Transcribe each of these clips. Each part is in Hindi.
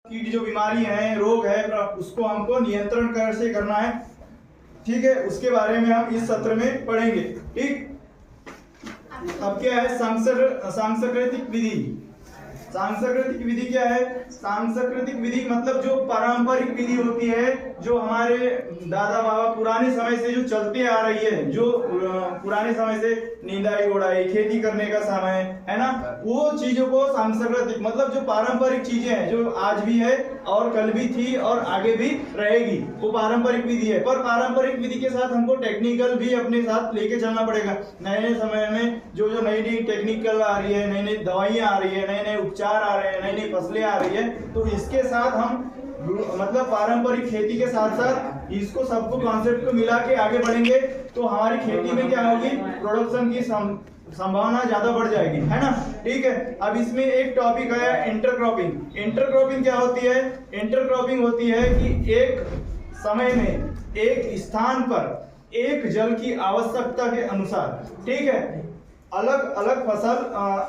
कीट जो बीमारी है, रोग है, उसको हमको नियंत्रण कैसे करना है, ठीक है, उसके बारे में हम इस सत्र में पढ़ेंगे। ठीक, अब क्या है सांस्कृतिक विधि। सांस्कृतिक विधि क्या है? सांस्कृतिक विधि मतलब जो पारंपरिक विधि होती है, जो हमारे दादा बाबा पुराने समय से जो चलते आ रही है, जो पुराने समय से निंदाई गोड़ाई, खेती करने का समय है ना, वो चीजों को सांस्कृतिक मतलब जो पारंपरिक चीजें हैं, जो आज भी है और कल भी थी और आगे भी रहेगी, वो पारंपरिक विधि है। पर पारंपरिक विधि के साथ हमको टेक्निकल भी अपने साथ लेके चलना पड़ेगा। नए नए समय में जो नई नई टेक्निकल आ रही है, नई नई दवाइयाँ आ रही है, नए नए उपचार आ रहे हैं, नई नई फसलें आ रही है, तो इसके साथ हम मतलब पारंपरिक खेती के साथ साथ इसको सबको कॉन्सेप्ट को मिला के आगे बढ़ेंगे, तो हमारी खेती में क्या होगी, प्रोडक्शन की संभावना ज्यादा बढ़ जाएगी, है ना। ठीक है, अब इसमें एक टॉपिक है इंटरक्रॉपिंग। इंटरक्रॉपिंग क्या होती है? इंटरक्रॉपिंग होती है कि एक समय में एक स्थान पर एक जल की आवश्यकता के अनुसार, ठीक है, अलग अलग फसल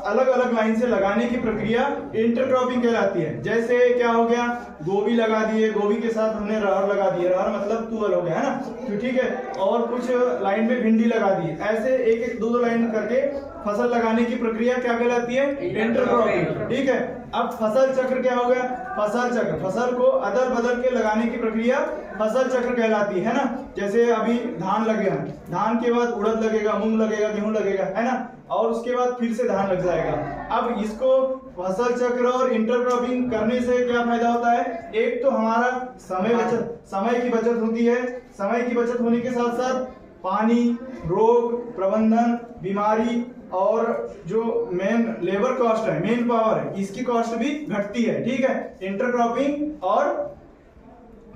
अलग अलग लाइन से लगाने की प्रक्रिया इंटरक्रॉपिंग कहलाती है। जैसे क्या हो गया, गोभी लगा दिए, गोभी के साथ हमने रहर लगा दिए, रहर मतलब तुअर हो गया, है ना, तो ठीक है, और कुछ लाइन में भिंडी लगा दी, ऐसे एक एक दो लाइन करके फसल लगाने की प्रक्रिया क्या कहलाती है? इंटरक्रॉपिंग। ठीक है, अब फसल चक्र क्या हो गया? फसल चक्र, फसल को अदल बदल के लगाने की प्रक्रिया फसल चक्र कहलाती है ना। जैसे अभी धान लगे हैं, धान के बाद उड़द लगेगा, मूंग लगेगा, गेहूं लगेगा, है ना, और उसके बाद फिर से धान लग जाएगा। अब इसको फसल चक्र और इंटरक्रॉपिंग करने से क्या फायदा होता है? एक तो हमारा समय की बचत होती है। समय की बचत होने के साथ साथ पानी, रोग प्रबंधन, बीमारी और जो मेन लेबर कॉस्ट है, मेन पावर है, इसकी कॉस्ट भी घटती है। ठीक है, इंटरक्रॉपिंग और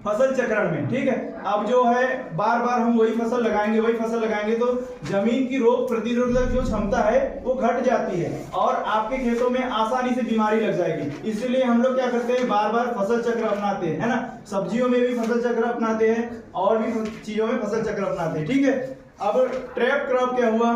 फसल चक्रण में। ठीक है, अब जो है बार बार हम वही फसल लगाएंगे तो जमीन की रोग प्रतिरोधक जो क्षमता है वो घट जाती है और आपके खेतों में आसानी से बीमारी लग जाएगी। इसलिए हम लोग क्या करते हैं, बार बार फसल चक्र अपनाते हैं, है ना। सब्जियों में भी फसल चक्र अपनाते हैं और भी चीजों में फसल चक्र अपनाते हैं। ठीक है, अब ट्रैप क्रॉप क्या हुआ?